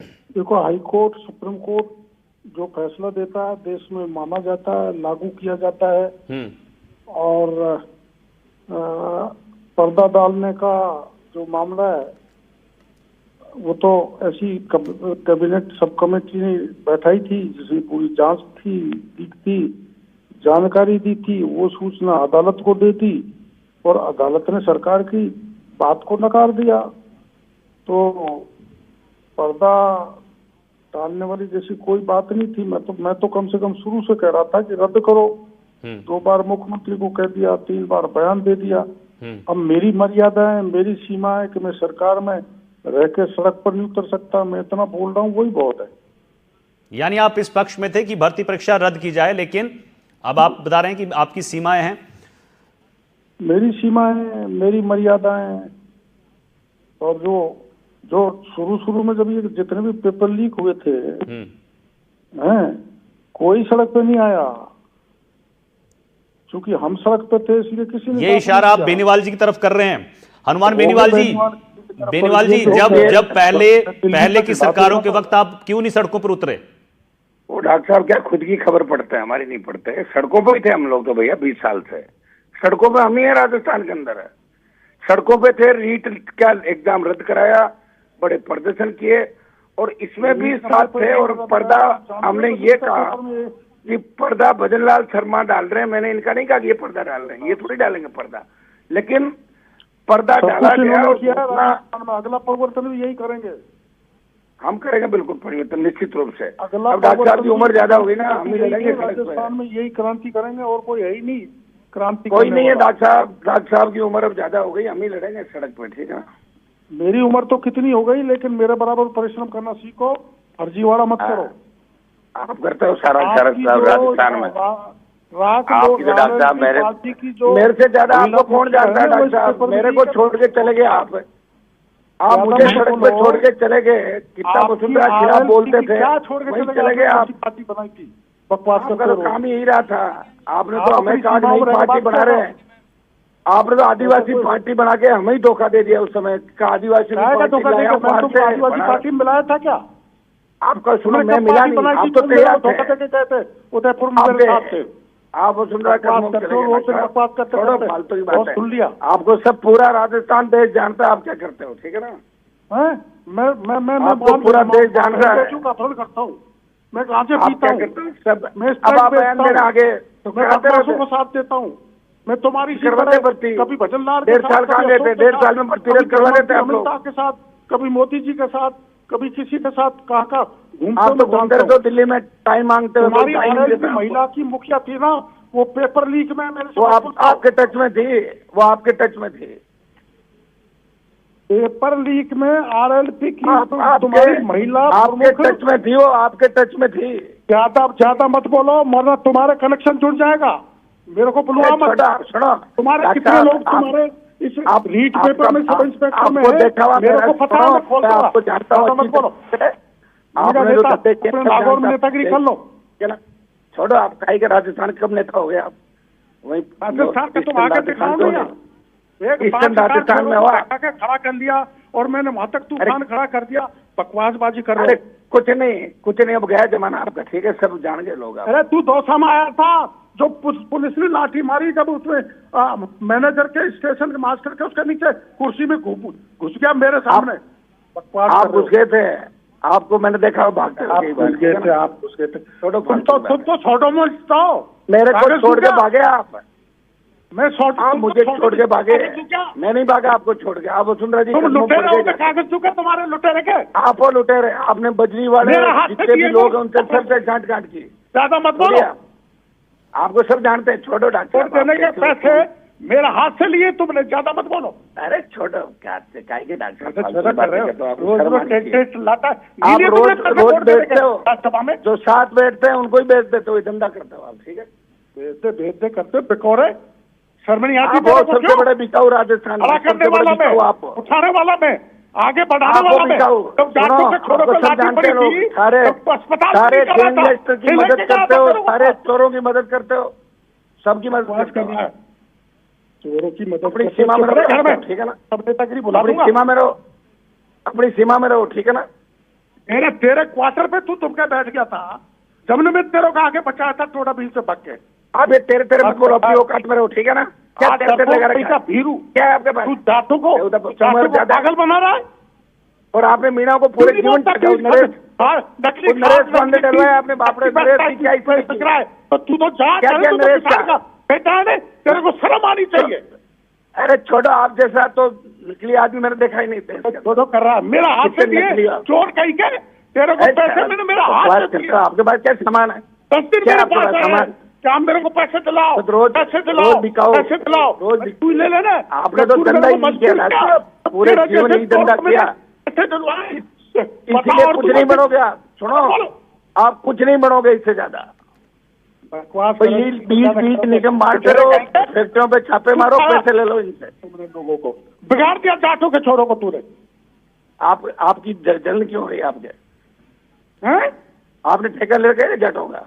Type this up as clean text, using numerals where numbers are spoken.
देखो, high court supreme court जो फैसला देता है देश में माना जाता है, लागू किया जाता है। और पर्दा डालने का जो मामला है वो तो ऐसी कैबिनेट सब कमेटी ने बैठाई थी जिसमें पूरी जांच थी, जानकारी दी थी, वो सूचना अदालत को दे दी और अदालत ने सरकार की बात को नकार दिया। तो पर्दा डालने वाली जैसी कोई बात नहीं थी। मैं तो कम से कम शुरू से कह रहा था कि रद्द करो। 2 बार मुख्यमंत्री को कह दिया, 3 बार बयान दे दिया। अब मेरी मर्यादा है, मेरी सीमा है कि मैं सरकार में रह के सड़क पर नहीं उतर सकता। मैं इतना बोल रहा हूँ, वही बहुत है। यानी आप इस पक्ष में थे कि भर्ती परीक्षा रद्द की जाए, लेकिन अब आप बता रहे हैं कि आपकी सीमाएं हैं। मेरी सीमाएं, मेरी मर्यादाएं। और जो शुरू में जब ये जितने भी पेपर लीक हुए थे हैं, कोई सड़क पे नहीं आया, क्योंकि हम सड़क पे थे, इसलिए किसी ने ये इशारा आप बेनीवाल जी की तरफ कर रहे हैं। हनुमान बेनीवाल जी, जब पहले की सरकारों के वक्त आप क्यों नहीं सड़कों पर उतरे? वो डॉक्टर साहब क्या खुद की खबर पढ़ते हैं, हमारी नहीं पढ़ते। सड़कों पर ही थे हम लोग तो भैया 20 साल से सड़कों पे हम ही है। राजस्थान के अंदर है, सड़कों पे थे। रीट क्या एग्जाम रद्द कराया, बड़े प्रदर्शन किए और इसमें भी साथ थे। और पर्दा हमने ये कहा कि पर्दा भजनलाल शर्मा डाल रहे हैं, मैंने इनका नहीं कहा कि ये पर्दा डाल रहे हैं, ये थोड़ी डालेंगे पर्दा। लेकिन पर्दा डाला गया और अगला परिवर्तन भी यही करेंगे। हम करेंगे बिल्कुल परिवर्तन, निश्चित रूप से। अब डॉक्टर साहब की उम्र ज्यादा हो गई ना, हम ही लड़ेंगे राजस्थान में, यही क्रांति करेंगे और कोई है ही नहीं क्रांति। कोई नहीं है डॉक्टर साहब की उम्र अब ज्यादा हो गई, हम ही लड़ेंगे सड़क पे, ठीक है। मेरी उम्र तो कितनी हो गई, लेकिन मेरे बराबर परिश्रम करना सीखो, फर्जीवाड़ा मत करो। आप करते हो सारा राजस्थान में। आपकी जो डॉक्टर साहब मेरे से ज्यादा आपको कौन जानता है डॉक्टर साहब? मेरे को छोड़ के चले गए आप मुझे सड़क पे छोड़ के चले गए। कितना वसुंधरा खिलाफ बोलते थे, वहीं चले गए आप। पार्टी बनाई थी, बकवास आपका तो काम ही यही रहा था। आपने तो हमें कहा नई पार्टी बना रहे हैं, आपने तो आदिवासी पार्टी बना के हमें ही धोखा दे दिया। उस समय का आदिवासी पार्टी में मिलाया था क्या? आपका सुनो, मैं मिला नहीं, आप तो तैयार थे उदयपुर में। आप वसुंधरा छोड़ो फालतू की बात है। आपको सब पूरा राजस्थान देश जानता है आप क्या करते हो, ठीक है ना। मैं आपको पूरा देश जान रहा है। करता हूँ मैं, कहाँ से पीता हूँ सब। अब आप बयान देना आगे तो को साथ देता हूँ मैं। तुम्हारी भर्ती कभी भजनलाल 1.5 साल कहाँ गए थे? 1.5 साल में भर्ती रद्द करवा देते अमित शाह के साथ, कभी मोदी जी के साथ, कभी किसी के साथ। कहाँ घूमते तो दिल्ली में टाइम मांगते हो। महिला की मुखिया थी ना, वो पेपर लीक में मेरे वो आपके टच में थी, वो आपके टच में थी। पेपर लीक में RLP की तुम्हारी महिला आपके टच में थी, वो आपके टच में थी। ज्यादा मत बोलो, वरना तुम्हारे कनेक्शन जुड़ जाएगा। मेरे को बुलवा मत। सुनो, तुम्हारे कितने लोग तुम्हारे इस लीक पेपर में सब इंस्पेक्टर में है, मेरे को पता है। मैं खोलता आपको जानता हूँ, मत बोलो। नागौर में नेतागिरी कर लो। छोड़ो, आप काहे के राजस्थान कब नेता हो गए आप? वही राजस्थान का तुम आगे दिखाओ नहीं, राजस्थान में हुआ खड़ा कर लिया और मैंने वहां तक तूफान खड़ा कर दिया। बकवासबाजी कर रहे। कुछ नहीं, अब गया जमाना आपका, ठीक है, सब जान गए लोग। अरे तू दौसा में आया था, जो पुलिस ने लाठी मारी जब उसमें मैनेजर के स्टेशन के मास्टर के उसके नीचे कुर्सी में घुस गया मेरे सामने। आप घुस गए थे, आपको मैंने देखा भागते आप घुस गए थे। तुम तो छोड़ो मेरे को छोड़ के भागे आप। मैं आप मुझे छोड़ के भागे, मैं नहीं भागा आपको छोड़ के। आप वसुंधरा जी कागज चुके तुम्हारे लुटेरे के। आप वो लुटेरे, आपने बजरी वाले जितने भी लोग हैं उनसे सबसे गांठ की। ज्यादा मत बोलो, आपको सब जानते हैं। छोड़ो डॉक्टर, देने के पैसे मेरे हाथ से लिए तुमने, ज्यादा मत बोलो। अरे छोड़ो, क्या डॉक्टर आप रोज बेचते हो, सभा में जो साथ बैठते हैं उनको ही बेच देते हो, धंधा करते हो आप, ठीक है। बेचते करते बिकोरे, शर्मनी आती। सबसे बड़े बिकाऊ राजस्थान में, करने वाला मैं, आप उठाने वाला मैं, आगे बढ़ाने वाला मैं। सारे गैंगस्टर की मदद करते हो, सारे चोरों की मदद करते हो, सबकी मदद करना है। चोरों की मदद अपनी सीमा में रहो, ठीक है ना। सब नेतागिरी बुला अपनी सीमा में रहो, अपनी सीमा में रहो, ठीक है ना। तेरे क्वार्टर पे तू तुमके बैठ गया था, जब मैं तेरे को आगे बचाया था टोडा बीच से भाग के। आप ये तेरे मत बोलो, अपनी औकात में रहो, ठीक है ना? क्या तेरे लगा रखा है? भीरू क्या है आपके पास? तू जाटों को पागल बना रहा है। और आपने मीणा को पूरे जीवन नरेश पांडे डलवाया आपने, बाप रे नरेश की क्या इज्जत रहा है? तो तू तो जा, क्या नरेश का बेटा है, तेरे को शर्म आनी चाहिए। अरे छोड़ो, आप जैसा तो निकली आदमी मैंने देखा ही नहीं था। छोड़ो कर रहा है, मेरा हाथ से दिए चोर कहीं के, तेरे को पैसे मैंने मेरा हाथ से दिया। आपके पास क्या सामान है? 10 दिन मेरे पास सामान, क्या मेरे को पैसे दिलाओ, रोज पैसे दिलाओ, पैसे दिलाओ, रोज तू ले लेना। आपने तो धंधा ही नहीं किया, पूरे जीवन ही धंधा किया, पैसे दिलवाए, इसीलिए कुछ नहीं बनोगे आप। सुनो, आप कुछ नहीं बनोगे इससे ज्यादा। बकवास बीच निगम बांटते रहो, फैक्ट्रियों पे छापे मारो, पैसे ले लो इनसे। तुमने लोगों को बिगाड़ दिया, जाटों के छोरों को तूने। आपकी जलन क्यों हो रही है आपके? हैं? आपने ठेका ले गए जाटों का?